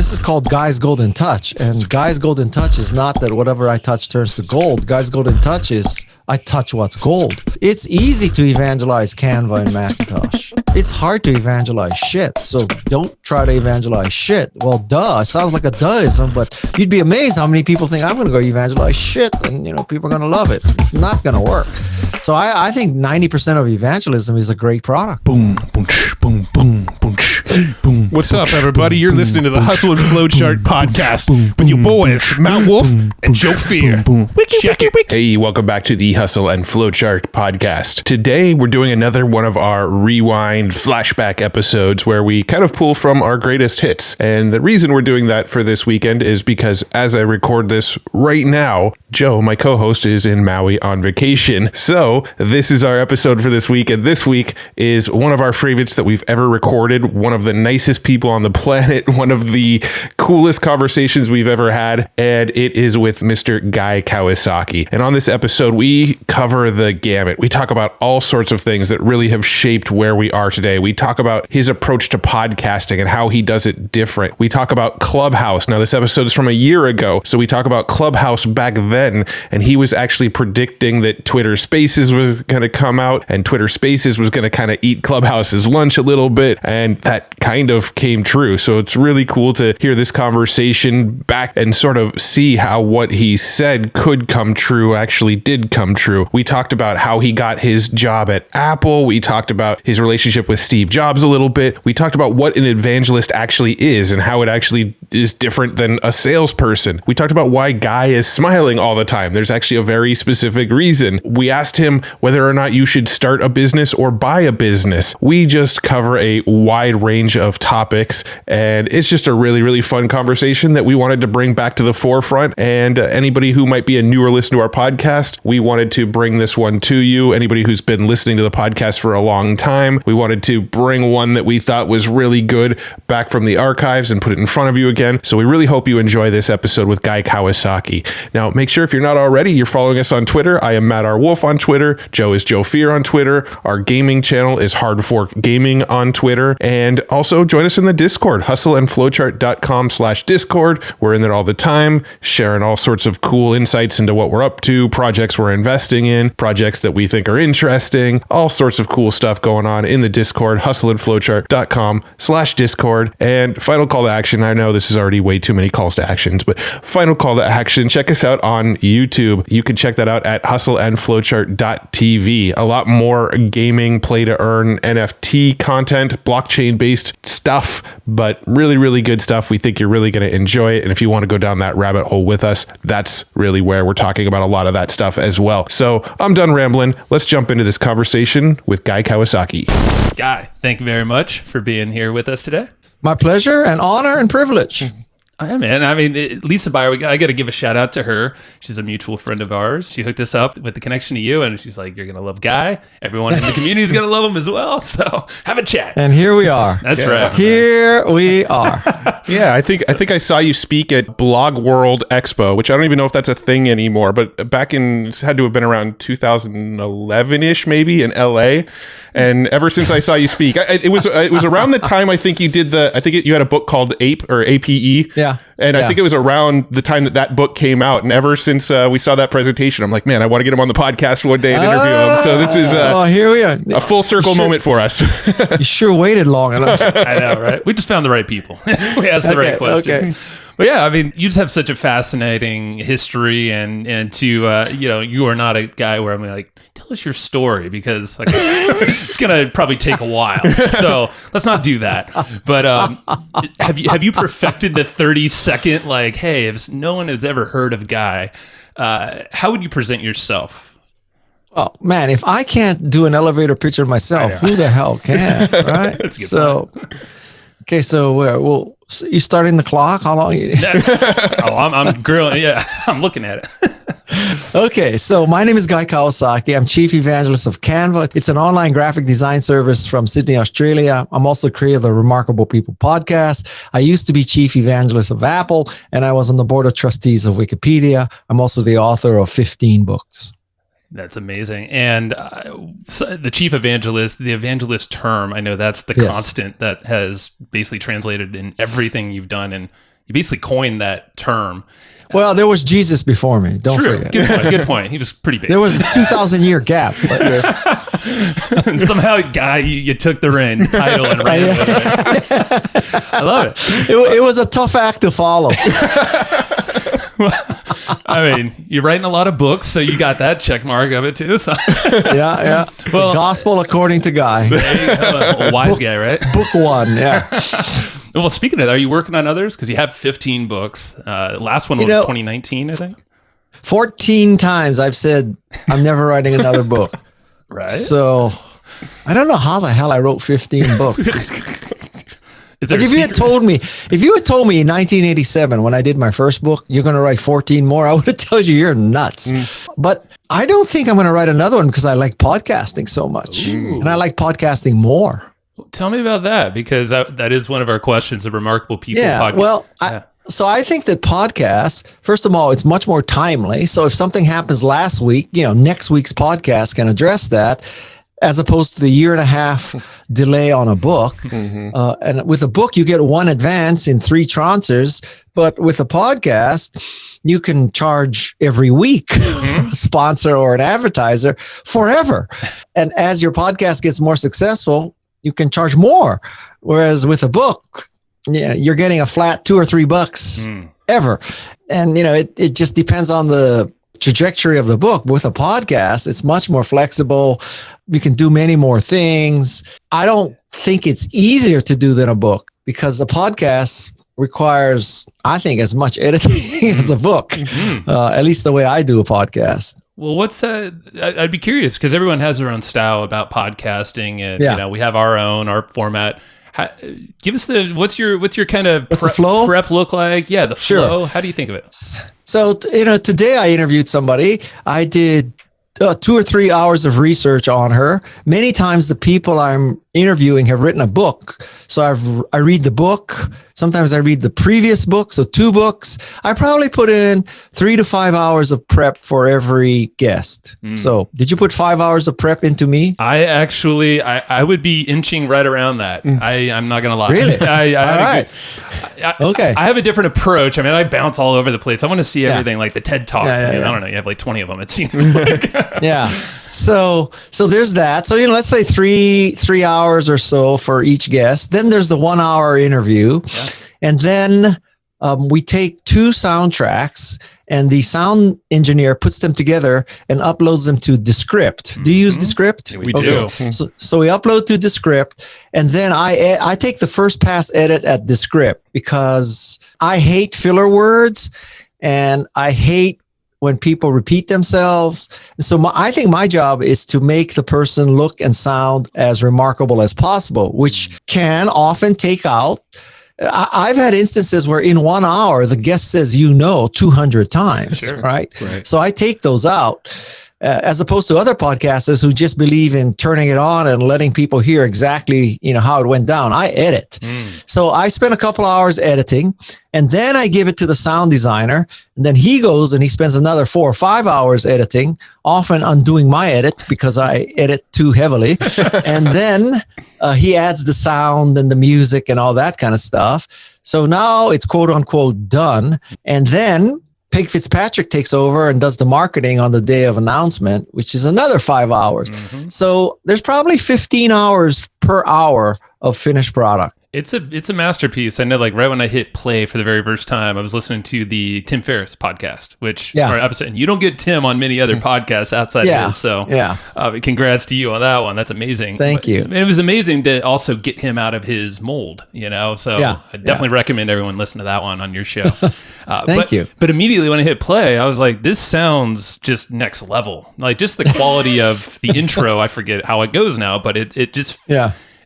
This is called Guy's Golden Touch. And Guy's Golden Touch is not that whatever I touch turns to gold. Guy's Golden Touch is I touch what's gold. It's easy to evangelize Canva and Macintosh. It's hard to evangelize shit. So don't try to evangelize shit. Well, duh. It sounds like a duhism, but you'd be amazed how many people think I'm going to go evangelize shit and, people are going to love it. It's not going to work. So I think 90% of evangelism is a great product. Boom, boom, boom, boom, boom, boom. What's up, everybody? You're listening to the Hustle and Flowchart podcast with your boys, Matt Wolf and Joe Fier. Check it. Hey, welcome back to the Hustle and Flowchart podcast. Today, we're doing another one of our rewind flashback episodes where we kind of pull from our greatest hits. And the reason we're doing that for this weekend is because as I record this right now, Joe, my co-host, is in Maui on vacation. So this is our episode for this week. And this week is one of our favorites that we've ever recorded. One of the nicest people on the planet. One of the coolest conversations we've ever had. And it is with Mr. Guy Kawasaki. And on this episode, we cover the gamut. We talk about all sorts of things that really have shaped where we are today. We talk about his approach to podcasting and how he does it different. We talk about Clubhouse. Now, this episode is from a year ago. So we talk about Clubhouse back then. And he was actually predicting that Twitter Spaces was going to come out and Twitter Spaces was going to kind of eat Clubhouse's lunch a little bit. And that kind of came true. So it's really cool to hear this conversation back and sort of see how what he said could come true actually did come true. We talked about how he got his job at Apple. We talked about his relationship with Steve Jobs a little bit. We talked about what an evangelist actually is and how it actually is different than a salesperson. We talked about why Guy is smiling all the time. There's actually a very specific reason. We asked him whether or not you should start a business or buy a business. We just cover a wide range of topics, and it's just a really, really fun conversation that we wanted to bring back to the forefront. And anybody who might be a newer listener to our podcast, we wanted to bring this one to you. Anybody who's been listening to the podcast for a long time, we wanted to bring one that we thought was really good back from the archives and put it in front of you again. So we really hope you enjoy this episode with Guy Kawasaki. Now, make sure if you're not already, you're following us on Twitter. I am Matt R. Wolf on Twitter. Joe is Joe Fier on Twitter. Our gaming channel is Hard Fork Gaming on Twitter. And also join us in the Discord, hustleandflowchart.com/Discord. We're in there all the time, sharing all sorts of cool insights into what we're up to, projects we're investing in, projects that we think are interesting, all sorts of cool stuff going on in the Discord, hustleandflowchart.com/Discord. And final call to action. I know this is already way too many calls to actions, but final call to action. Check us out on YouTube. You can check that out at hustleandflowchart.tv. A lot more gaming, play to earn, NFT content, blockchain based stuff, but really, really good stuff. We think you're really going to enjoy it. And if you want to go down that rabbit hole with us, that's really where we're talking about a lot of that stuff as well. So I'm done rambling. Let's jump into this conversation with Guy Kawasaki. Guy, thank you very much for being here with us today. My pleasure and honor and privilege. Yeah, man. I mean, Lisa Beyer, I got to give a shout out to her. She's a mutual friend of ours. She hooked us up with the connection to you, and she's like, you're going to love Guy. Everyone in the community is going to love him as well. So have a chat. And here we are. That's right. Here we are. Yeah, I think I saw you speak at Blog World Expo, which I don't even know if that's a thing anymore, but back in, it had to have been around 2011-ish maybe in LA. And ever since I saw you speak, it was around the time I think you did you had a book called Ape or APE. Yeah. And I think it was around the time that book came out. And ever since we saw that presentation, I'm like, man, I want to get him on the podcast one day and interview him. So this is here we are. A full circle moment for us. You sure waited long enough. I know, right? We just found the right people. We asked the right questions. Okay. But yeah, I mean, you just have such a fascinating history, and to you are not a guy where I'm like, tell us your story, because like it's gonna probably take a while. So let's not do that. But have you perfected the 30-second like, hey, if no one has ever heard of Guy, how would you present yourself? Oh man, if I can't do an elevator pitch of myself, who the hell can? Right? That's a good point. Okay, so you starting the clock? How long? I'm grilling. Yeah, I'm looking at it. Okay, so my name is Guy Kawasaki. I'm Chief Evangelist of Canva. It's an online graphic design service from Sydney, Australia. I'm also the creator of the Remarkable People podcast. I used to be Chief Evangelist of Apple, and I was on the board of trustees of Wikipedia. I'm also the author of 15 books. That's amazing. And so the chief evangelist, the evangelist term, I know that's the constant that has basically translated in everything you've done. And you basically coined that term. Well, there was Jesus before me. Don't forget. Good point. He was pretty big. There was a 2,000-year gap. But and somehow, guy, you took the title and ran with it. I love it. It was a tough act to follow. I mean, you're writing a lot of books, so you got that check mark of it too. So. Yeah. Well, Gospel according to Guy. A wise guy, right? Book 1, yeah. Well, speaking of that, are you working on others? Because you have 15 books. Last one was 2019, I think. 14 times I've said I'm never writing another book. Right. So I don't know how the hell I wrote 15 books. Like if you had told me in 1987 when I did my first book, you're going to write 14 more, I would have told you you're nuts. But I don't think I'm going to write another one because I like podcasting so much. And I like podcasting more. Tell me about that, because that is one of our questions of Remarkable People podcast. Well, so I think that podcasts, first of all, it's much more timely. So if something happens last week, next week's podcast can address that, as opposed to the 1.5 year delay on a book. And with a book, you get one advance in 3 tranches. But with a podcast, you can charge every week for a sponsor or an advertiser forever. And as your podcast gets more successful, you can charge more. Whereas with a book, you're getting a flat $2 or $3 ever. And, it just depends on the trajectory of the book. With a podcast, it's much more flexible. You can do many more things. I don't think it's easier to do than a book, because the podcast requires, I think, as much editing as a book, at least the way I do a podcast. Well, I'd be curious, because everyone has their own style about podcasting, and we have our format. Give us what's your kind of prep look like? Yeah, the flow. Sure. How do you think of it? So, today I interviewed somebody. I did 2 or 3 hours of research on her. Many times the people I'm interviewing have written a book. So I read the book. Sometimes I read the previous book. So 2 books. I probably put in 3 to 5 hours of prep for every guest. So did you put 5 hours of prep into me? I would be inching right around that. I'm not going to lie. Really? All right. Okay. I have a different approach. I mean, I bounce all over the place. I want to see everything, like the TED Talks. I don't know. You have like 20 of them, it seems like. Yeah. So there's that. So, let's say three hours or so for each guest. Then there's the 1 hour interview. Yeah. And then we take 2 soundtracks, and the sound engineer puts them together and uploads them to Descript. Do you use Descript? We do. So we upload to Descript, and then I take the first pass edit at Descript, because I hate filler words, and I hate when people repeat themselves. So I think my job is to make the person look and sound as remarkable as possible, which can often take out. I've had instances where in 1 hour, the guest says, 200 times, right? So I take those out, as opposed to other podcasters who just believe in turning it on and letting people hear exactly, how it went down. I edit. So I spend a couple hours editing, and then I give it to the sound designer, and then he goes and he spends another 4 or 5 hours editing, often undoing my edit because I edit too heavily. And then he adds the sound and the music and all that kind of stuff. So now it's quote unquote done. And then Peg Fitzpatrick takes over and does the marketing on the day of announcement, which is another 5 hours. So there's probably 15 hours per hour of finished product. It's a masterpiece. I know, like right when I hit play for the very first time, I was listening to the Tim Ferriss podcast, or episode, and you don't get Tim on many other podcasts outside of his. So congrats to you on that one. That's amazing. Thank you. It was amazing to also get him out of his mold, So I definitely recommend everyone listen to that one on your show. Thank you. But immediately when I hit play, I was like, this sounds just next level. Like just the quality of the intro. I forget how it goes now, but it just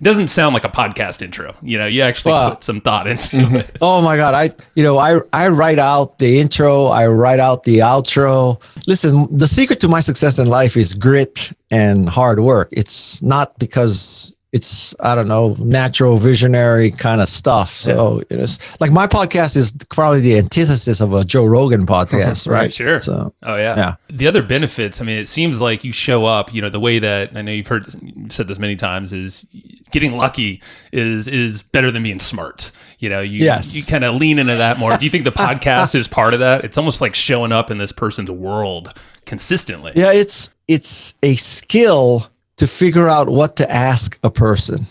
it doesn't sound like a podcast intro. You actually put some thought into it. Oh my God. I write out the intro. I write out the outro. Listen, the secret to my success in life is grit and hard work. It's not because it's, I don't know, natural visionary kind of stuff. So it's like my podcast is probably the antithesis of a Joe Rogan podcast, right? Sure. So, yeah. The other benefits, I mean, it seems like you show up, the way that I know you've said this many times is getting lucky is better than being smart. You kind of lean into that more. Do you think the podcast is part of that? It's almost like showing up in this person's world consistently. Yeah, it's a skill to figure out what to ask a person.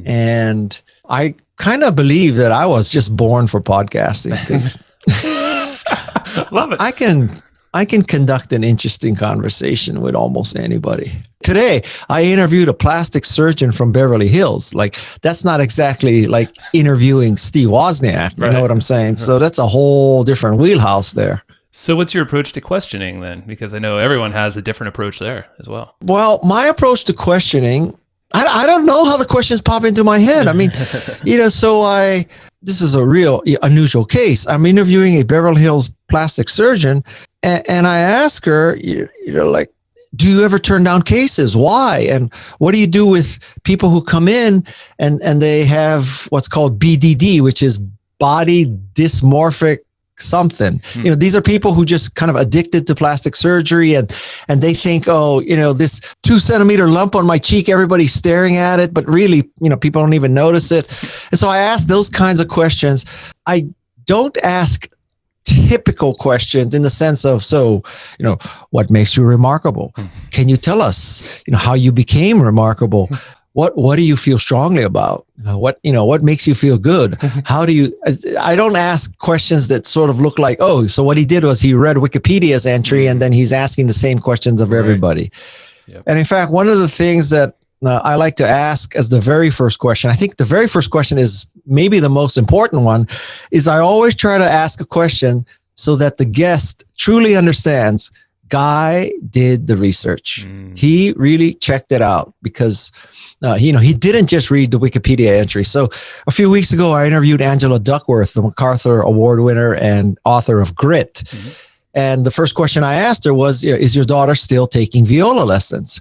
And I kind of believe that I was just born for podcasting because love it. I can conduct an interesting conversation with almost anybody. Today, I interviewed a plastic surgeon from Beverly Hills. Like, that's not exactly like interviewing Steve Wozniak. You know what I'm saying? So that's a whole different wheelhouse there. So what's your approach to questioning then? Because I know everyone has a different approach there as well. Well, my approach to questioning, I don't know how the questions pop into my head. I mean, this is a real unusual case. I'm interviewing a Beverly Hills plastic surgeon and I ask her, like, do you ever turn down cases? Why? And what do you do with people who come in and they have what's called BDD, which is body dysmorphic something. These are people who just kind of addicted to plastic surgery and they think, this 2 centimeter lump on my cheek, everybody's staring at it, but really, people don't even notice it. And so I ask those kinds of questions. I don't ask typical questions in the sense of, what makes you remarkable? Can you tell us, how you became remarkable? What do you feel strongly about? What makes you feel good? I don't ask questions that sort of look like, so what he did was he read Wikipedia's entry and then he's asking the same questions of everybody. Yep. And in fact, one of the things that I like to ask as the very first question, I think the very first question is maybe the most important one, is I always try to ask a question so that the guest truly understands Guy did the research. He really checked it out because he didn't just read the Wikipedia entry. So a few weeks ago, I interviewed Angela Duckworth, the MacArthur Award winner and author of Grit. And the first question I asked her was, is your daughter still taking viola lessons?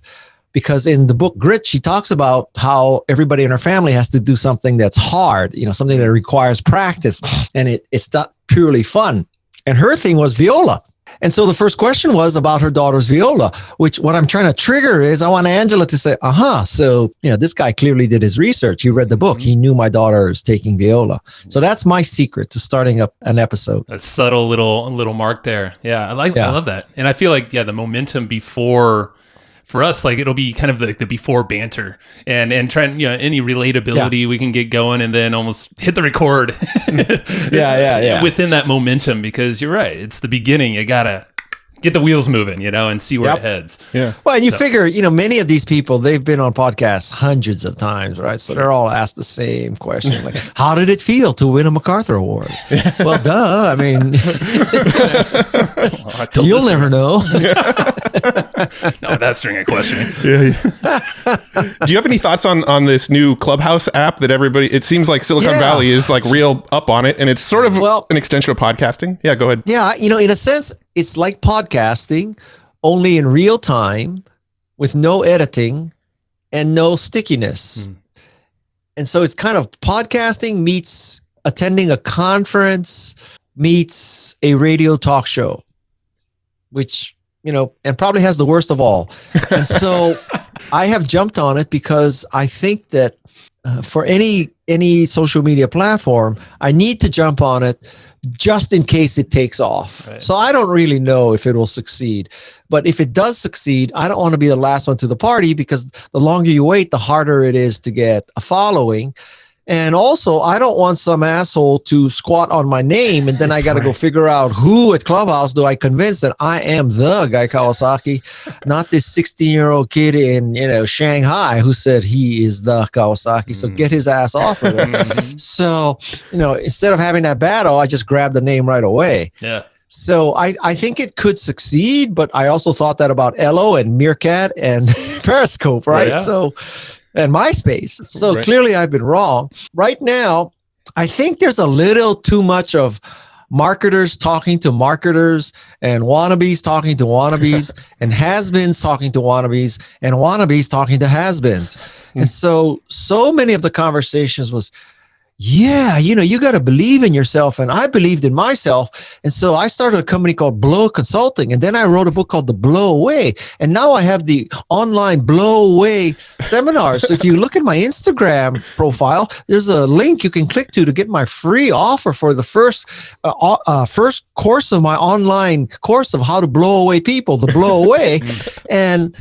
Because in the book Grit, she talks about how everybody in her family has to do something that's hard, something that requires practice, and it's not purely fun. And her thing was viola. And so the first question was about her daughter's viola, which what I'm trying to trigger is I want Angela to say, so, this guy clearly did his research. He read the book. He knew my daughter is taking viola. So that's my secret to starting up an episode. A subtle little mark there. Yeah, I love that. And I feel like, the momentum before, for us, like it'll be kind of like the before banter and trying, any relatability we can get going and then almost hit the record. Within that momentum, because you're right. It's the beginning. You gotta get the wheels moving, and see where it heads. Yeah. Well, and you figure, many of these people, they've been on podcasts hundreds of times, right? So they're all asked the same question. Like, how did it feel to win a MacArthur Award? Well, duh. I mean, you'll never know. No, that's during a questioning. Do you have any thoughts on this new Clubhouse app that everybody, it seems like Silicon Valley is like real up on it and it's sort of an extension of podcasting? Yeah, go ahead. Yeah. In a sense, it's like podcasting, only in real time with no editing and no stickiness. And so it's kind of podcasting meets attending a conference meets a radio talk show, which, and probably has the worst of all. And so I have jumped on it because I think that for any social media platform, I need to jump on it just in case it takes off. Right. So I don't really know if it will succeed. But if it does succeed, I don't want to be the last one to the party because the longer you wait, the harder it is to get a following. And also, I don't want some asshole to squat on my name and then I got to go figure out who at Clubhouse do I convince that I am the Guy Kawasaki, not this 16-year-old kid in Shanghai who said he is the Kawasaki. So get his ass off of it. So, instead of having that battle, I just grabbed the name right away. Yeah. So I think it could succeed, but I also thought that about Ello and Meerkat and Periscope, right? Yeah. So. And MySpace. So clearly I've been wrong. Right now, I think there's a little too much of marketers talking to marketers, and wannabes talking to wannabes, and has-beens talking to wannabes, and wannabes talking to has-beens. And so many of the conversations was, yeah, you got to believe in yourself. And I believed in myself. And so I started a company called Blow Consulting. And then I wrote a book called The Blow Away. And now I have the online Blow Away seminars. So if you look at my Instagram profile, there's a link you can click to get my free offer for the first course of my online course of how to blow away people, The Blow Away. And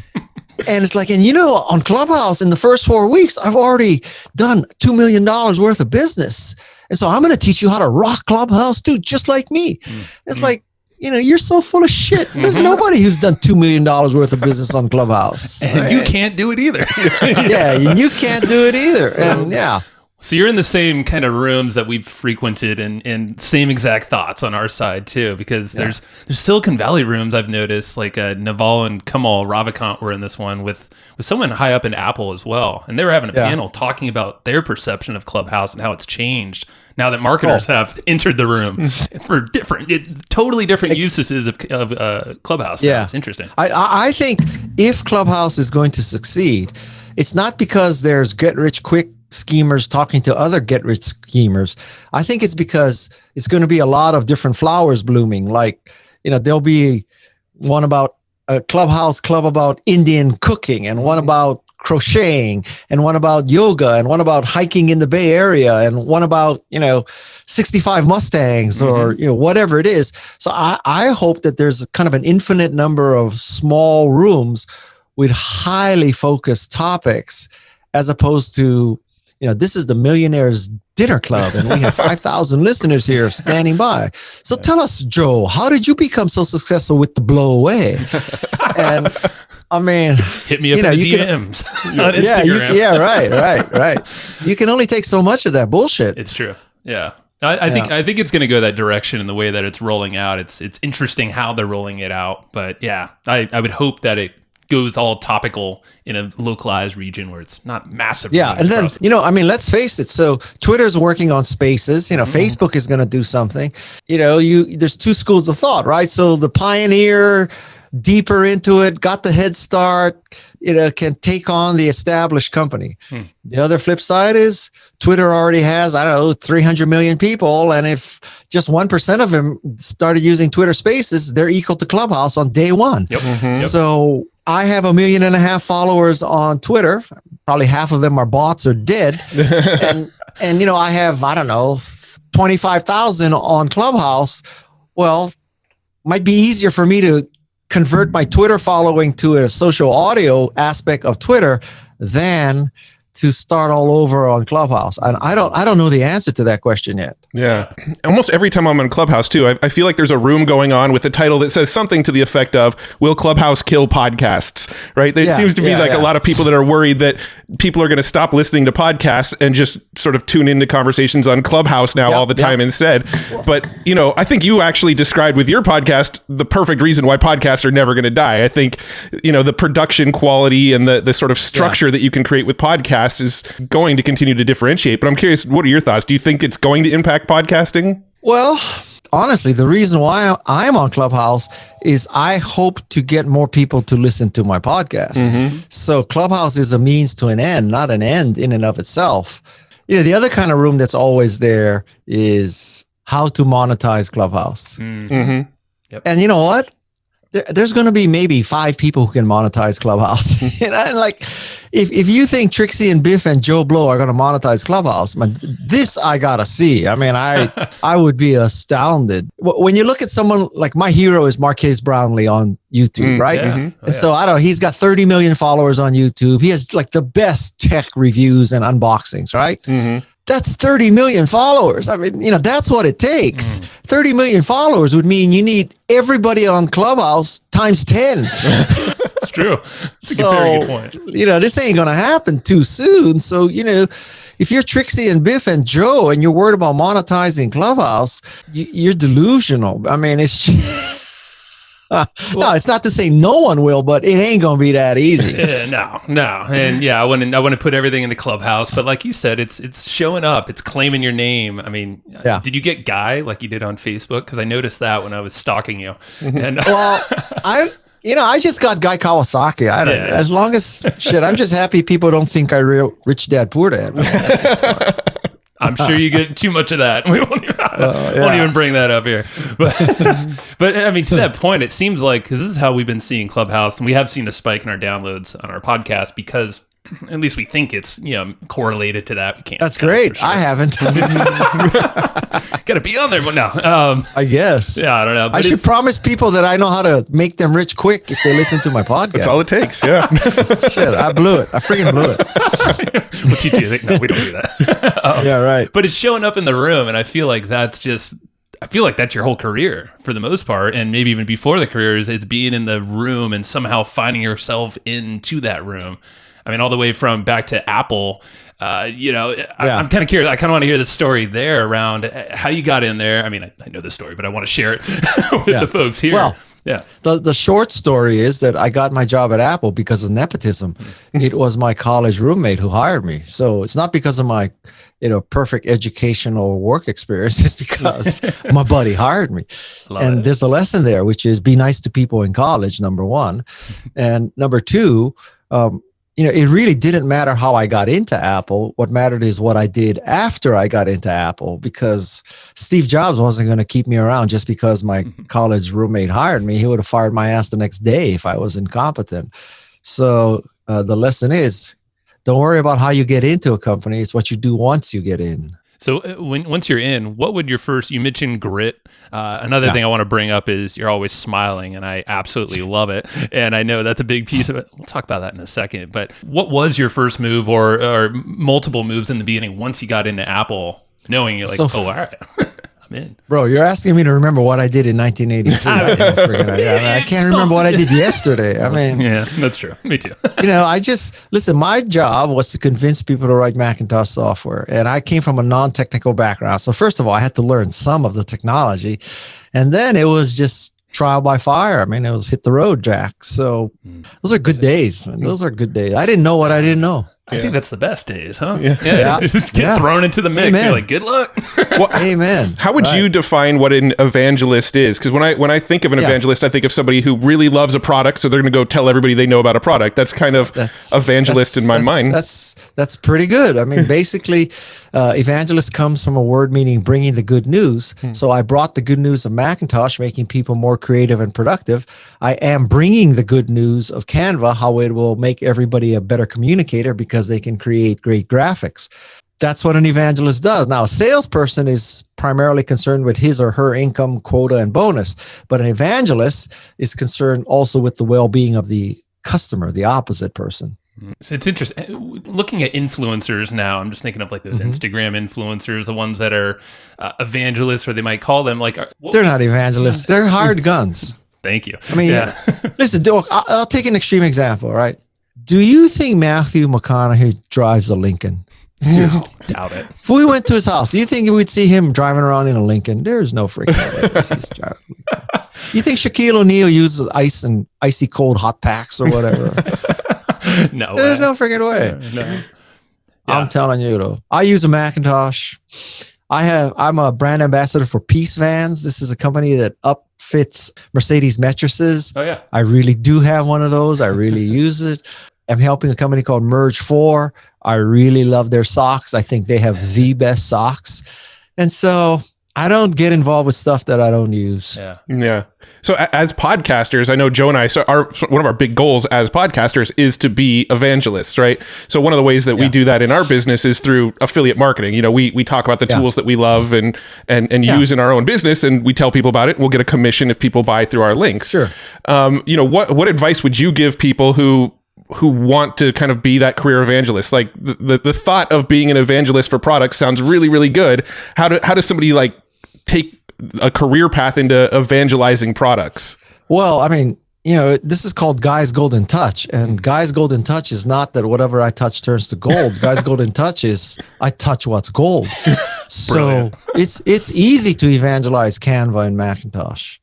it's like, on Clubhouse in the first 4 weeks, I've already done $2 million worth of business. And so I'm going to teach you how to rock Clubhouse too, just like me. It's like, you're so full of shit. There's nobody who's done $2 million worth of business on Clubhouse. And you can't do it either. Yeah, you can't do it either. And yeah. So you're in the same kind of rooms that we've frequented and same exact thoughts on our side too, because there's Silicon Valley rooms I've noticed, like Naval and Kamal Ravikant were in this one with someone high up in Apple as well. And they were having a panel talking about their perception of Clubhouse and how it's changed now that marketers have entered the room for totally different uses of Clubhouse. Yeah. It's interesting. I think if Clubhouse is going to succeed, it's not because there's get-rich-quick schemers talking to other get-rich schemers. I think it's because it's going to be a lot of different flowers blooming. Like, there'll be one about a Clubhouse club about Indian cooking, and one about crocheting, and one about yoga, and one about hiking in the Bay Area, and one about 65 Mustangs or whatever it is. So I hope that there's kind of an infinite number of small rooms with highly focused topics, as opposed to this is the Millionaires Dinner Club, and we have 5,000 listeners here standing by. So tell us, Joe, how did you become so successful with The Blow Away? And I mean, hit me up in the DMs on Instagram. Right. You can only take so much of that bullshit. It's true. Yeah. I think it's going to go that direction in the way that it's rolling out. It's interesting how they're rolling it out, but yeah, I would hope that it goes all topical in a localized region where it's not massive. Yeah. And then, let's face it. So Twitter's working on spaces, Facebook is going to do something, there's two schools of thought, right? So the pioneer, deeper into it, got the head start, can take on the established company. The other flip side is Twitter already has, 300 million people. And if just 1% of them started using Twitter Spaces, they're equal to Clubhouse on day one. Yep. So I have 1.5 million followers on Twitter. Probably half of them are bots or dead. and I have, 25,000 on Clubhouse. Well, might be easier for me to convert my Twitter following to a social audio aspect of Twitter than to start all over on Clubhouse. And I don't know the answer to that question yet. Yeah. Almost every time I'm on Clubhouse too, I feel like there's a room going on with a title that says something to the effect of, will Clubhouse kill podcasts? Right? There seems to be a lot of people that are worried that people are going to stop listening to podcasts and just sort of tune into conversations on Clubhouse now all the time instead. But, I think you actually described with your podcast the perfect reason why podcasts are never going to die. I think, the production quality and the sort of structure that you can create with podcasts is going to continue to differentiate. But I'm curious, what are your thoughts? Do you think it's going to impact podcasting? Well, honestly, the reason why I'm on Clubhouse is I hope to get more people to listen to my podcast. So Clubhouse is a means to an end, not an end in and of itself. The other kind of room that's always there is how to monetize Clubhouse. Yep. And you know what? There's going to be maybe 5 people who can monetize Clubhouse. If you think Trixie and Biff and Joe Blow are going to monetize Clubhouse, this I got to see. I mean, I would be astounded. When you look at someone like my hero is Marquez Brownlee on YouTube, right? And so he's got 30 million followers on YouTube. He has like the best tech reviews and unboxings, right? That's 30 million followers. I mean, that's what it takes. 30 million followers would mean you need everybody on Clubhouse times 10. It's true. That's a very good point. This ain't going to happen too soon. So, if you're Trixie and Biff and Joe and you're worried about monetizing Clubhouse, you're delusional. I mean, it's No, it's not to say no one will, but it ain't gonna be that easy. No, and yeah, I want to put everything in the Clubhouse, but like you said, it's showing up, it's claiming your name. I mean, did you get Guy like you did on Facebook? Because I noticed that when I was stalking you. And well, I just got Guy Kawasaki. As long as I'm just happy people don't think I rich dad poor dad. I'm sure you get too much of that. We won't even bring that up here. But I mean, to that point, it seems like, because this is how we've been seeing Clubhouse, and we have seen a spike in our downloads on our podcast because at least we think it's correlated to that. We can't. That's great. Sure. I haven't. Got to be on there, but no. I guess. Yeah, I don't know. I should promise people that I know how to make them rich quick if they listen to my podcast. That's all it takes. Yeah. Shit, I blew it. I freaking blew it. What you do? No, we don't do that. Yeah, right. But it's showing up in the room, and I feel like that's your whole career for the most part, and maybe even before the career is being in the room and somehow finding yourself into that room. I mean, all the way from back to Apple, I'm kind of curious. I kind of want to hear the story there around how you got in there. I mean, I know the story, but I want to share it with the folks here. Well, the short story is that I got my job at Apple because of nepotism. It was my college roommate who hired me. So it's not because of my, perfect educational work experience. It's because my buddy hired me. There's a lesson there, which is be nice to people in college, number one. And number two, it really didn't matter how I got into Apple. What mattered is what I did after I got into Apple, because Steve Jobs wasn't going to keep me around just because my college roommate hired me. He would have fired my ass the next day if I was incompetent. So the lesson is, don't worry about how you get into a company. It's what you do once you get in. So once you're in, what would you mentioned grit. Another thing I want to bring up is you're always smiling, and I absolutely love it. And I know that's a big piece of it. We'll talk about that in a second. But what was your first move or multiple moves in the beginning once you got into Apple, knowing you're like, all right, I'm in? Bro, you're asking me to remember what I did in 1983. I can't remember what I did yesterday. I mean, yeah, that's true. Me too. Listen, my job was to convince people to write Macintosh software. And I came from a non-technical background. So first of all, I had to learn some of the technology. And then it was just trial by fire. I mean, it was hit the road, Jack. So those are good days. Man. Those are good days. I didn't know what I didn't know. I think that's the best days, huh? Yeah. Just get thrown into the mix. Amen. You're like, good luck. Well, amen. How would you define what an evangelist is? Because when I think of an evangelist, I think of somebody who really loves a product, so they're going to go tell everybody they know about a product. That's kind of evangelist in my mind. That's pretty good. I mean, basically, evangelist comes from a word meaning bringing the good news. So I brought the good news of Macintosh, making people more creative and productive. I am bringing the good news of Canva, how it will make everybody a better communicator because they can create great graphics. That's what an evangelist does. Now, a salesperson is primarily concerned with his or her income, quota, and bonus. But an evangelist is concerned also with the well-being of the customer, the opposite person. So it's interesting. Looking at influencers now, I'm just thinking of like those Instagram influencers, the ones that are evangelists, or they might call them like... They're not evangelists. They're hired guns. Thank you. I mean, listen, I'll take an extreme example, right? Do you think Matthew McConaughey drives a Lincoln? Seriously. No, doubt it. If we went to his house, do you think we'd see him driving around in a Lincoln? There's no freaking way he's driving. You think Shaquille O'Neal uses ice and icy cold hot packs or whatever? No, there's no freaking way. No. Yeah. I'm telling you though. I use a Macintosh. I'm a brand ambassador for Peace Vans. This is a company that upfits Mercedes mattresses. Oh yeah. I really do have one of those. I really use it. I'm helping a company called Merge 4. I really love their socks. I think they have the best socks. And so I don't get involved with stuff that I don't use. Yeah. So as podcasters, I know Joe and I, one of our big goals as podcasters is to be evangelists, right? So one of the ways that we do that in our business is through affiliate marketing. We talk about the tools that we love and use in our own business, and we tell people about it. We'll get a commission if people buy through our links. Sure. What advice would you give people who want to kind of be that career evangelist? Like the thought of being an evangelist for products sounds really, really good. How does somebody like take a career path into evangelizing products? Well, I mean, this is called Guy's Golden Touch, and Guy's Golden Touch is not that whatever I touch turns to gold. Guy's Golden Touch is I touch what's gold. So it's easy to evangelize Canva and Macintosh.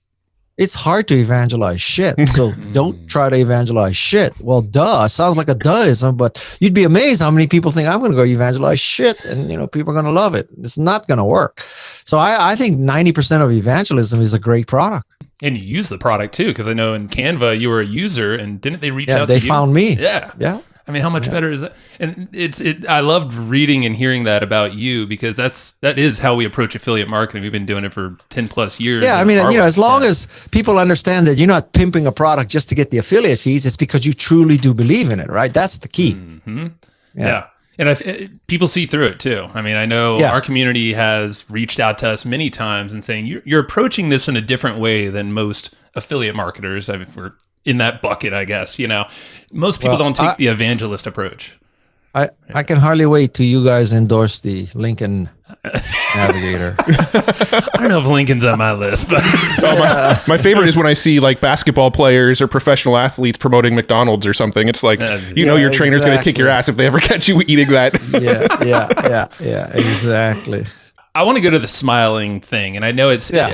It's hard to evangelize shit. So don't try to evangelize shit. Well, duh. Sounds like a duhism, but you'd be amazed how many people think I'm going to go evangelize shit and, people are going to love it. It's not going to work. So I think 90% of evangelism is a great product. And you use the product too, because I know in Canva you were a user, and didn't they reach out to you? They found me. Yeah. I mean, how much better is that? And I loved reading and hearing that about you, because that is how we approach affiliate marketing. We've been doing it for 10 plus years. Yeah, I mean, as long as people understand that you're not pimping a product just to get the affiliate fees, it's because you truly do believe in it, right? That's the key. Mm-hmm. Yeah. And people see through it too. I mean, I know our community has reached out to us many times and saying, you're approaching this in a different way than most affiliate marketers. I mean, we're in that bucket, I guess. Most people don't take the evangelist approach. I can hardly wait till you guys endorse the Lincoln Navigator. I don't know if Lincoln's on my list, but my favorite is when I see like basketball players or professional athletes promoting McDonald's or something. It's like, your trainer's going to kick your ass if they ever catch you eating that. Yeah, exactly. I want to go to the smiling thing, and I know it's I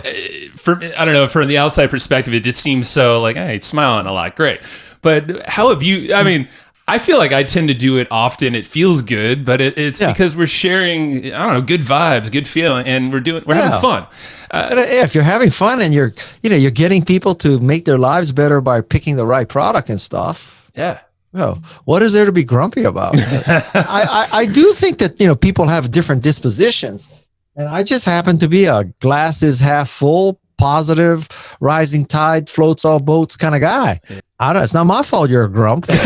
don't know, from the outside perspective, it just seems so like, hey, smiling a lot, great. But how have you? I mean, I feel like I tend to do it often. It feels good, but it's because we're sharing, I don't know, good vibes, good feeling, and we're having fun. If you're having fun and you're getting people to make their lives better by picking the right product and stuff. Yeah. Well, what is there to be grumpy about? I do think that people have different dispositions, and I just happen to be a glass is half full, positive, rising tide floats all boats kind of guy. It's not my fault you're a grump. Have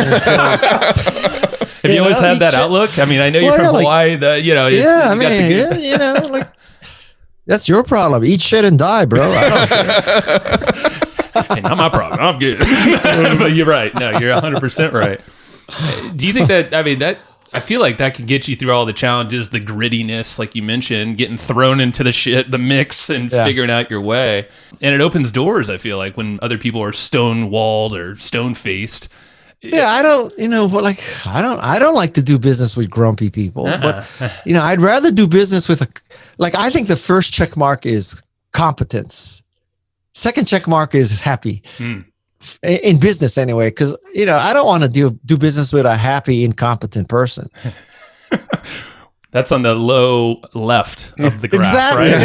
you always had that outlook? I mean, I know you're from Hawaii. That's your problem. Eat shit and die, bro. Hey, not my problem. I'm good. But you're right. No, you're 100% right. Do you think I feel like that can get you through all the challenges, the grittiness, like you mentioned, getting thrown into the mix and figuring out your way. And it opens doors, I feel like, when other people are stone-walled or stone-faced. Yeah, I don't like to do business with grumpy people. But, I'd rather do business with I think the first check mark is competence. Second check mark is happy. In business anyway, because I don't want to do business with a happy, incompetent person. That's on the low left of the graph, exactly. Right?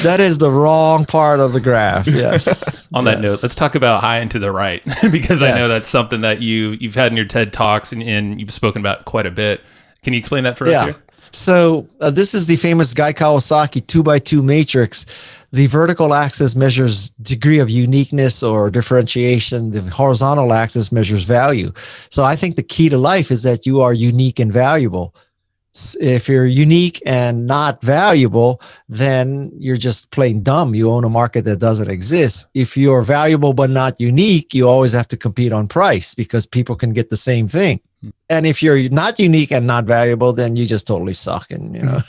That is the wrong part of the graph. Yes. On that note, let's talk about high and to the right, because I know that's something that you've had in your TED Talks and you've spoken about quite a bit. Can you explain that for us here? So this is the famous Guy Kawasaki 2x2 matrix. The vertical axis measures degree of uniqueness or differentiation. The horizontal axis measures value. So I think the key to life is that you are unique and valuable. If you're unique and not valuable, then you're just plain dumb. You own a market that doesn't exist. If you're valuable but not unique, you always have to compete on price because people can get the same thing. And if you're not unique and not valuable, then you just totally suck. And,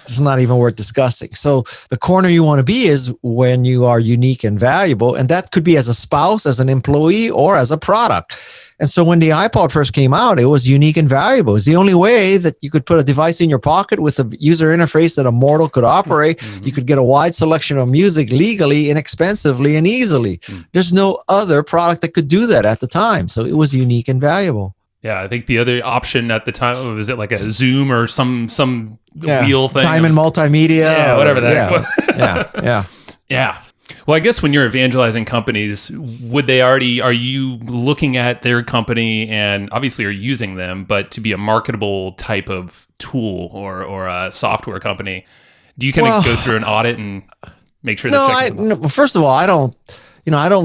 it's not even worth discussing. So the corner you want to be is when you are unique and valuable. And that could be as a spouse, as an employee, or as a product. And so when the iPod first came out, it was unique and valuable. It's the only way that you could put a device in your pocket with a user interface that a mortal could operate. You could get a wide selection of music legally, inexpensively, and easily. There's no other product that could do that at the time. So it was unique and valuable. Yeah, I think the other option at the time, was it like a Zoom or some wheel thing? Diamond Multimedia. Yeah, whatever that was. Yeah. Well, I guess when you're evangelizing companies, are you looking at their company and obviously are using them, but to be a marketable type of tool or a software company, do you kind of go through an audit and make sure No, first of all, I don't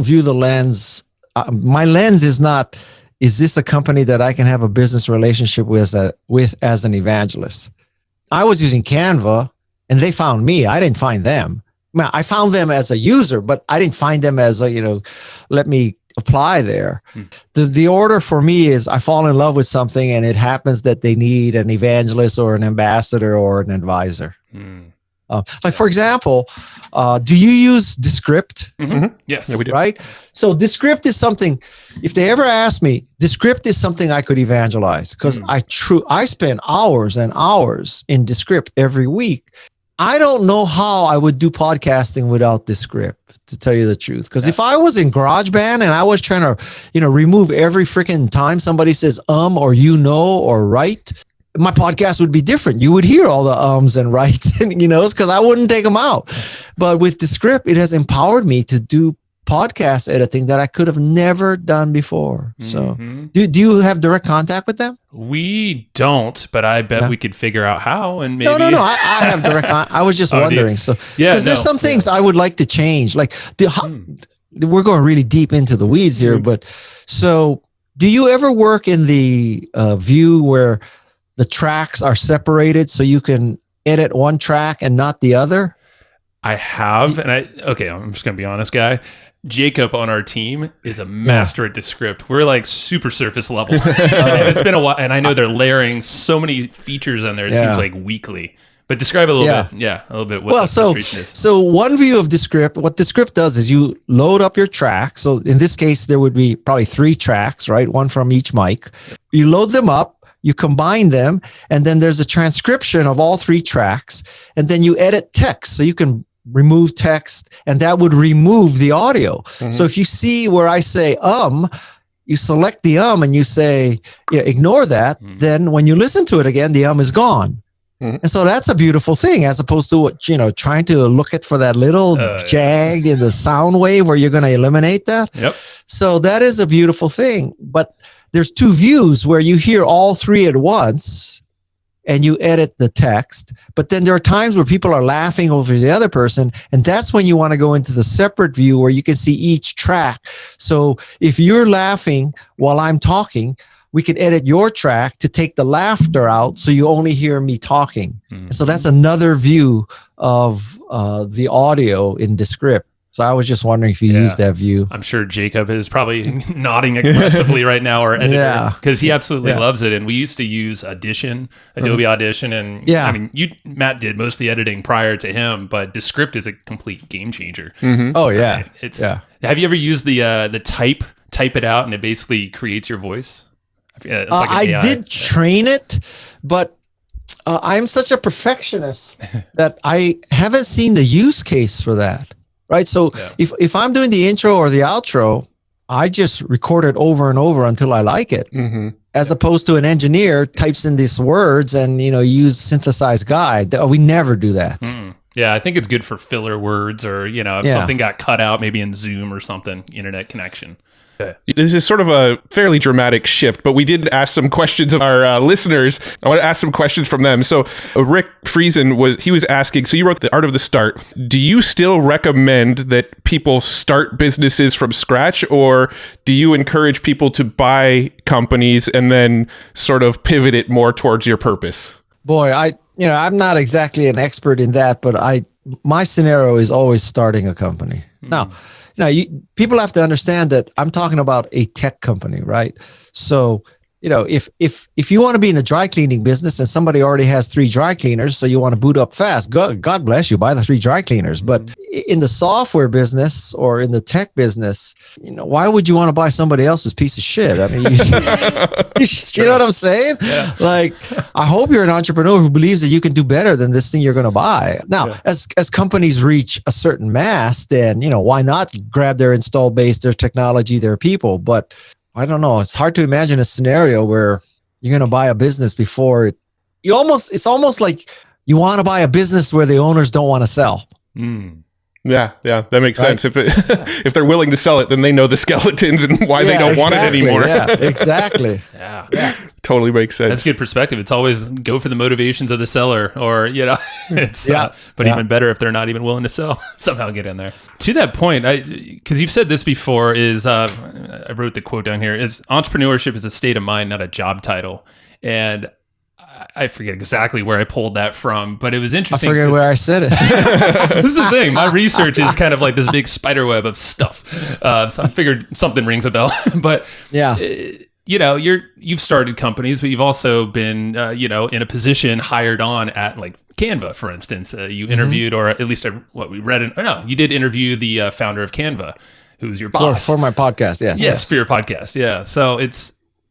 view the lens. My lens is not, is this a company that I can have a business relationship with as an evangelist? I was using Canva and they found me. I didn't find them. I found them as a user, but I didn't find them as let me apply there. The order for me is I fall in love with something and it happens that they need an evangelist or an ambassador or an advisor. For example, do you use Descript? Yes. Yeah, we do. Right? So Descript is something, if they ever ask me, Descript is something I could evangelize because I spend hours and hours in Descript every week. I don't know how I would do podcasting without Descript. to tell you the truth. Because if I was in GarageBand and I was trying to, remove every freaking time somebody says or or right, my podcast would be different. You would hear all the ums and rights, and because I wouldn't take them out. But with Descript, it has empowered me to do podcast editing that I could have never done before. So do you have direct contact with them? We don't, but I bet we could figure out how. And maybe no. I have direct contact. I was just wondering. So because there's some things I would like to change. Like we're going really deep into the weeds here, but so do you ever work in the view where the tracks are separated so you can edit one track and not the other? I have, and I'm just gonna be honest, guy. Jacob on our team is a master at Descript. We're like super surface level. And it's been a while, and I know they're layering so many features on there. It seems like weekly. But describe a little bit. Yeah, a little bit what the frustration is. So one view of Descript, what Descript does is you load up your track. So in this case, there would be probably 3 tracks, right? One from each mic. You load them up, you combine them, and then there's a transcription of all 3 tracks. And then you edit text. So you can remove text, and that would remove the audio. So if you see where I say you select the and you say ignore that, then when you listen to it again, the is gone. And so that's a beautiful thing, as opposed to what trying to look at for that little jag in the sound wave where you're going to eliminate that. So that is a beautiful thing. But there's 2 views where you hear all 3 at once and you edit the text, but then there are times where people are laughing over the other person, and that's when you want to go into the separate view where you can see each track. So if you're laughing while I'm talking, we can edit your track to take the laughter out so you only hear me talking. So that's another view of the audio in Descript. So I was just wondering if you use that view. I'm sure Jacob is probably nodding aggressively right now, or editor, because he absolutely loves it. And we used to use Adobe Audition, and I mean, Matt did most of the editing prior to him, but Descript is a complete game changer. Oh yeah, Have you ever used the type it out, and it basically creates your voice? It's like I did train it, but I'm such a perfectionist that I haven't seen the use case for that. Right. So if I'm doing the intro or the outro, I just record it over and over until I like it, as opposed to an engineer types in these words and, use synthesized guide. We never do that. Yeah, I think it's good for filler words, or, if something got cut out, maybe in Zoom or something, internet connection. This is sort of a fairly dramatic shift, but we did ask some questions of our listeners. I want to ask some questions from them. So Rick Friesen was asking, so you wrote The Art of the Start. Do you still recommend that people start businesses from scratch, or do you encourage people to buy companies and then sort of pivot it more towards your purpose? Boy, I'm not exactly an expert in that, but my scenario is always starting a company. Now, people have to understand that I'm talking about a tech company, right? So, if you want to be in the dry cleaning business and somebody already has 3 dry cleaners, so you want to boot up fast, God bless you, buy the 3 dry cleaners. But in the software business or in the tech business, why would you want to buy somebody else's piece of shit? I mean, you know what I'm saying? Yeah. Like, I hope you're an entrepreneur who believes that you can do better than this thing you're going to buy. Now, as companies reach a certain mass, then, why not grab their install base, their technology, their people? But I don't know. It's hard to imagine a scenario where you're going to buy a business before it's almost like you want to buy a business where the owners don't want to sell. Yeah, that makes sense. If they're willing to sell it, then they know the skeletons and why they don't want it anymore. Yeah, exactly. Yeah. Totally makes sense. That's good perspective. It's always go for the motivations of the seller, or but even better if they're not even willing to sell, somehow get in there. To that point, because you've said this before, I wrote the quote down here, is entrepreneurship is a state of mind, not a job title. And I forget exactly where I pulled that from, but it was interesting. I forget where I said it. This is the thing. My research is kind of like this big spider web of stuff. So I figured something rings a bell. But you've started companies, but you've also been, in a position hired on at like Canva, for instance. You interviewed, or at least you did interview the founder of Canva, who's your boss. For my podcast, yes. Yes, for your podcast, yeah. So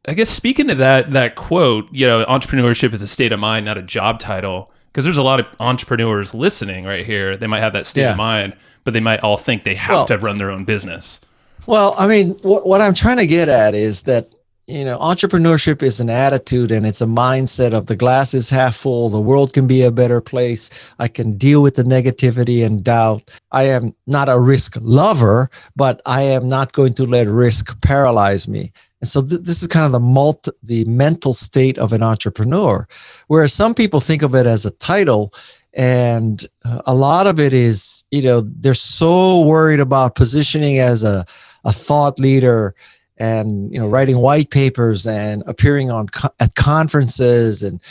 I guess speaking to that quote, entrepreneurship is a state of mind, not a job title. Because there's a lot of entrepreneurs listening right here. They might have that state of mind, but they might all think they have to run their own business. Well, I mean, what I'm trying to get at is that, entrepreneurship is an attitude and it's a mindset of the glass is half full. The world can be a better place. I can deal with the negativity and doubt. I am not a risk lover, but I am not going to let risk paralyze me. And so this is kind of the mental state of an entrepreneur, whereas some people think of it as a title. And a lot of it is, they're so worried about positioning as a thought leader and, writing white papers and appearing at conferences and,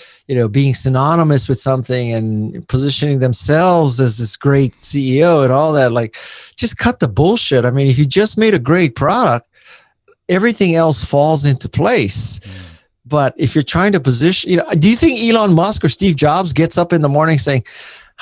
being synonymous with something and positioning themselves as this great CEO and all that. Like, just cut the bullshit. I mean, if you just made a great product, everything else falls into place. But if you're trying to position, do you think Elon Musk or Steve Jobs gets up in the morning saying,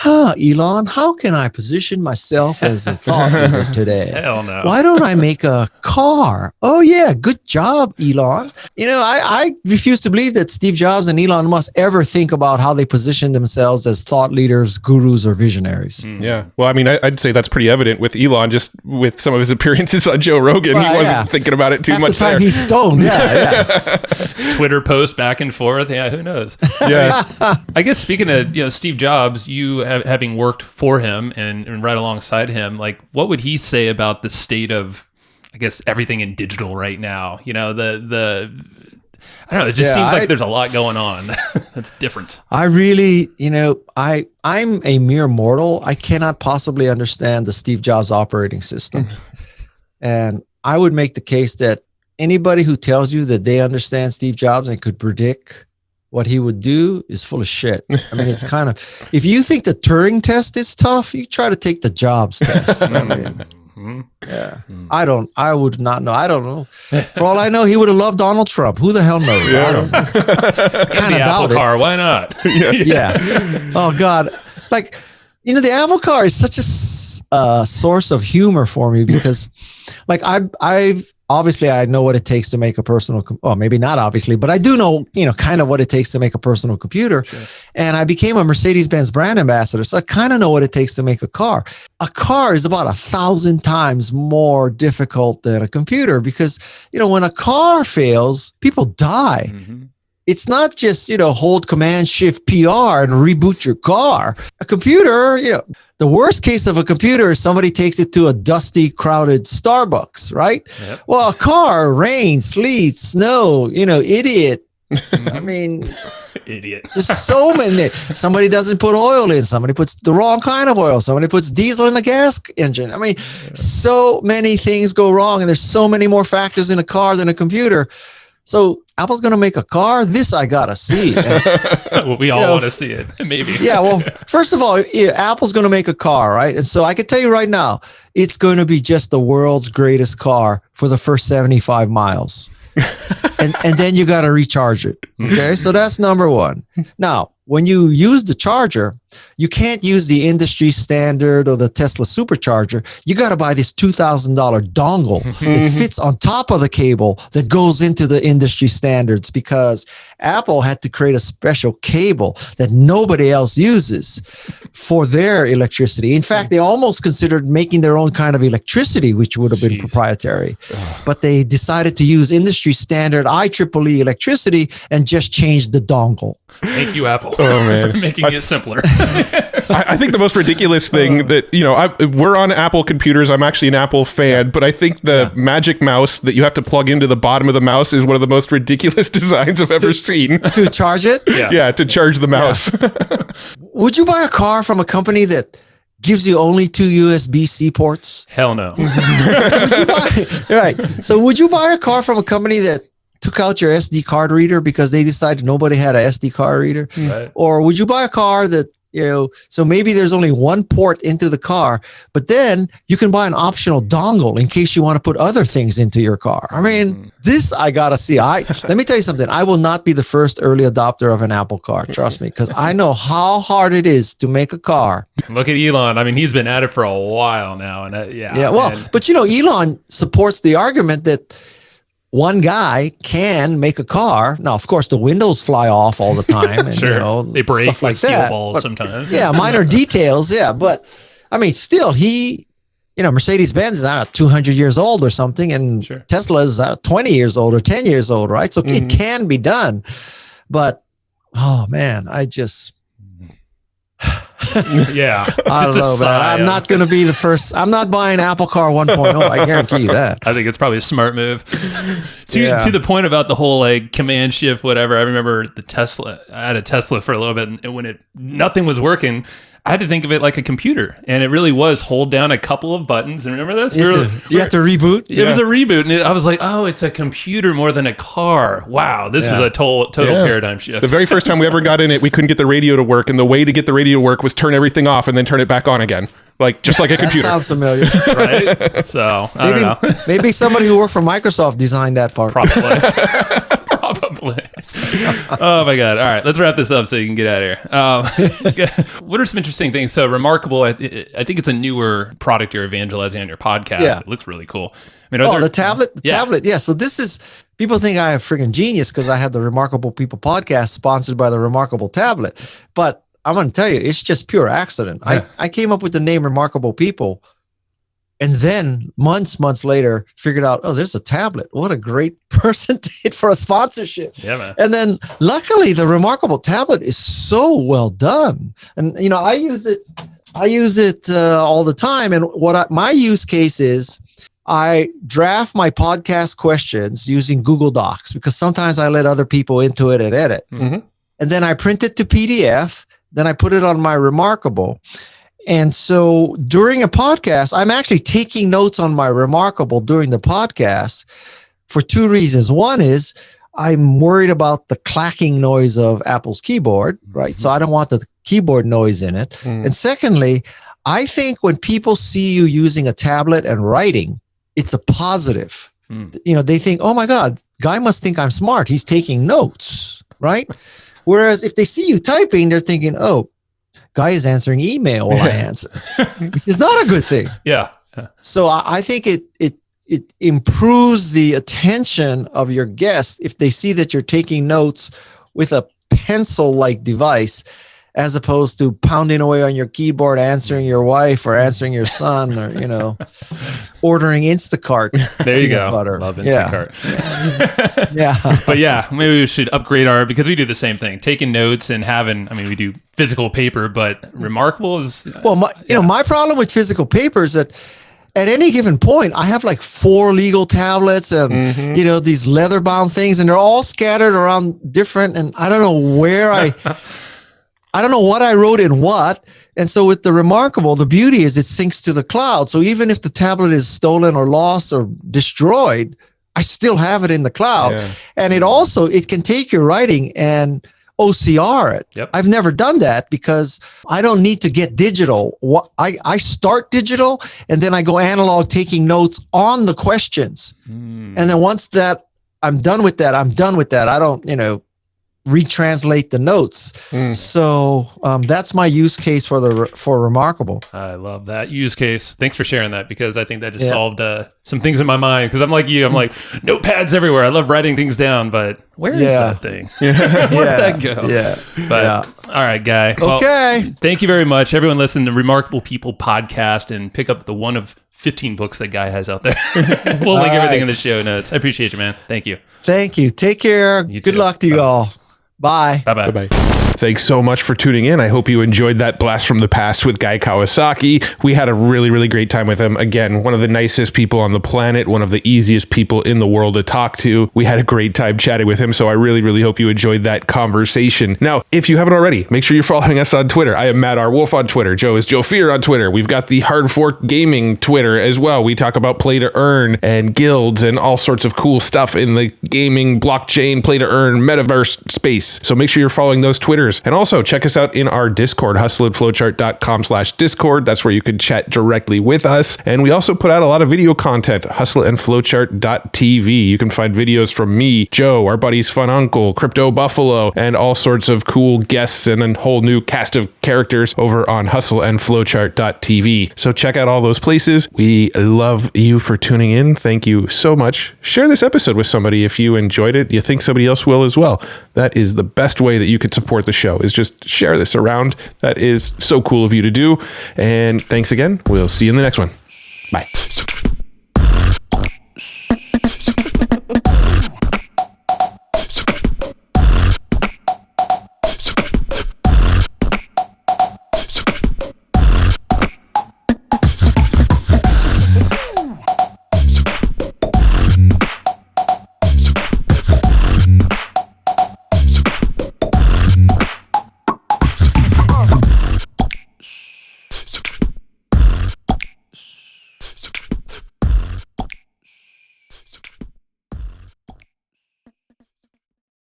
Elon, how can I position myself as a thought leader today? Hell no. Why don't I make a car? Oh, yeah. Good job, Elon. I refuse to believe that Steve Jobs and Elon Musk ever think about how they position themselves as thought leaders, gurus, or visionaries. Yeah. Well, I mean, I'd say that's pretty evident with Elon, just with some of his appearances on Joe Rogan. He wasn't thinking about it too Half much. The time he's stoned. Yeah. Twitter posts back and forth. Yeah, who knows? Yeah. I guess speaking of Steve Jobs, you having worked for him and right alongside him, like, what would he say about the state of, I guess, everything in digital right now? I don't know. It just seems like there's a lot going on that's different. I really, I'm a mere mortal. I cannot possibly understand the Steve Jobs operating system. And I would make the case that anybody who tells you that they understand Steve Jobs and could predict what he would do is full of shit. I mean, it's kind of, if you think the Turing test is tough, you try to take the Jobs test. I mean, I would not know. I don't know. For all I know, he would have loved Donald Trump. Who the hell knows? I don't know. And the Apple car, why not? Yeah. Oh God. Like, the Apple car is such a source of humor for me because, like, I've obviously I know what it takes to make a personal, well, maybe not obviously, but I do know, kind of what it takes to make a personal computer. Sure. And I became a Mercedes-Benz brand ambassador. So I kind of know what it takes to make a car. A car is about 1,000 times more difficult than a computer because, when a car fails, people die. Mm-hmm. It's not just, hold Command Shift PR and reboot your car. A computer, the worst case of a computer is somebody takes it to a dusty, crowded Starbucks, right? Yep. Well, a car, rain, sleet, snow, idiot. I mean, idiot. There's so many. Somebody doesn't put oil in. Somebody puts the wrong kind of oil. Somebody puts diesel in a gas engine. I mean, so many things go wrong, and there's so many more factors in a car than a computer. So Apple's going to make a car. This I got to see. Well, we all want to see it, maybe. Yeah. Well, first of all, Apple's going to make a car, right? And so I can tell you right now, it's going to be just the world's greatest car for the first 75 miles. and then you got to recharge it. Okay. So that's number one. Now, when you use the charger, you can't use the industry standard or the Tesla supercharger. You got to buy this $2,000 dongle that fits on top of the cable that goes into the industry standards because Apple had to create a special cable that nobody else uses for their electricity. In fact, they almost considered making their own kind of electricity, which would have been proprietary. But they decided to use industry standard IEEE electricity and just changed the dongle. Thank you, Apple, for making it simpler. I think the most ridiculous thing that, we're on Apple computers. I'm actually an Apple fan, but I think the magic mouse that you have to plug into the bottom of the mouse is one of the most ridiculous designs I've ever seen. To charge it? Yeah, to charge the mouse. Yeah. Would you buy a car from a company that gives you only 2 USB-C ports? Hell no. Right. So would you buy a car from a company that took out your SD card reader because they decided nobody had a SD card reader? Right. Or would you buy a car that, so maybe there's only one port into the car, but then you can buy an optional dongle in case you want to put other things into your car. I mean, this I got to see. Let me tell you something. I will not be the first early adopter of an Apple car. Trust me, because I know how hard it is to make a car. Look at Elon. I mean, he's been at it for a while now. And Well, but Elon supports the argument that one guy can make a car. Now, of course, the windows fly off all the time. And, Sure. They break stuff with like steel that. balls But, sometimes. yeah, minor details. Yeah. But I mean, still, Mercedes-Benz is out 200 years old or something, and Sure. Tesla is out 20 years old or 10 years old, right? So it can be done. But, oh, man, I just... Yeah. I don't know, man. I'm not going to be the first. I'm not buying Apple Car 1.0. I guarantee you that. I think it's probably a smart move. To the point about the whole like command shift, whatever. I remember the Tesla. I had a Tesla for a little bit, and when nothing was working, I had to think of it like a computer, and it really was hold down a couple of buttons. And remember this? You have to reboot. It was a reboot, and I was like, "Oh, it's a computer more than a car." Wow, this is a total paradigm shift. The very first time we ever got in it, we couldn't get the radio to work, and the way to get the radio to work was turn everything off and then turn it back on again, just like a computer. That sounds familiar. Right? So I don't know. Maybe somebody who worked for Microsoft designed that part. Probably. Oh my God. All right. Let's wrap this up so you can get out of here. What are some interesting things? So Remarkable, I think it's a newer product you're evangelizing on your podcast. Yeah. It looks really cool. I mean, the tablet. Yeah. So this is, people think I have friggin' genius because I have the Remarkable People podcast sponsored by the Remarkable tablet. But I'm going to tell you, it's just pure accident. Yeah. I came up with the name Remarkable People. And then months later, figured out, oh, there's a tablet. What a great person for a sponsorship. Yeah, man. And then luckily the Remarkable tablet is so well done. And, I use it all the time. And my use case is I draft my podcast questions using Google Docs because sometimes I let other people into it and edit. Mm-hmm. And then I print it to PDF. Then I put it on my Remarkable. And so during a podcast, I'm actually taking notes on my Remarkable during the podcast for two reasons. One is I'm worried about the clacking noise of Apple's keyboard, right? Mm-hmm. So I don't want the keyboard noise in it. Mm. And secondly, I think when people see you using a tablet and writing, it's a positive. Mm. They think, oh my God, guy must think I'm smart. He's taking notes, right? Whereas if they see you typing, they're thinking, oh, guy is answering email while I answer, which is not a good thing. Yeah. So I think it improves the attention of your guest if they see that you're taking notes with a pencil-like device, as opposed to pounding away on your keyboard, answering your wife or answering your son, or ordering Instacart. There you go. Butter. Love Instacart. Yeah. But yeah, maybe we should upgrade because we do the same thing, taking notes and we do physical paper, but Remarkable is my problem with physical paper is that at any given point, I have like 4 legal tablets and, these leather bound things, and they're all scattered around different, and I don't know where I don't know what I wrote in what. And so with the Remarkable, the beauty is it syncs to the cloud. So even if the tablet is stolen or lost or destroyed, I still have it in the cloud. Yeah. And it can take your writing and OCR it. Yep. I've never done that because I don't need to get digital. I start digital and then I go analog, taking notes on the questions. And then once that I'm done with that, I don't, retranslate the notes. So that's my use case for Remarkable. I love that use case. Thanks for sharing that, because I think that just solved some things in my mind, because I'm like you. I'm like, notepads everywhere. I love writing things down, but where is that thing? Where'd that go? Yeah. But all right, Guy. Okay. Well, thank you very much. Everyone listen to Remarkable People podcast and pick up the one of 15 books that Guy has out there. We'll link everything in the show notes. I appreciate you, man. Thank you. Thank you. Take care. Good luck to you all. Bye. Bye-bye. Bye-bye. Thanks so much for tuning in. I hope you enjoyed that blast from the past with Guy Kawasaki. We had a really, really great time with him. Again, one of the nicest people on the planet, one of the easiest people in the world to talk to. We had a great time chatting with him, so I really, really hope you enjoyed that conversation. Now, if you haven't already, make sure you're following us on Twitter. I am Matt R. Wolf on Twitter. Joe is Joe Fier on Twitter. We've got the Hard Fork Gaming Twitter as well. We talk about play to earn and guilds and all sorts of cool stuff in the gaming, blockchain, play to earn, metaverse space. So make sure you're following those Twitters. years. And also check us out in our Discord, hustleandflowchart.com/Discord. That's where you can chat directly with us. And we also put out a lot of video content, hustleandflowchart.tv. You can find videos from me, Joe, our buddy's fun uncle, Crypto Buffalo, and all sorts of cool guests and a whole new cast of characters over on hustleandflowchart.tv. So check out all those places. We love you for tuning in. Thank you so much. Share this episode with somebody if you enjoyed it. You think somebody else will as well. That is the best way that you could support the show, is just share this around. That is so cool of you to do. And thanks again. We'll see you in the next one. Bye.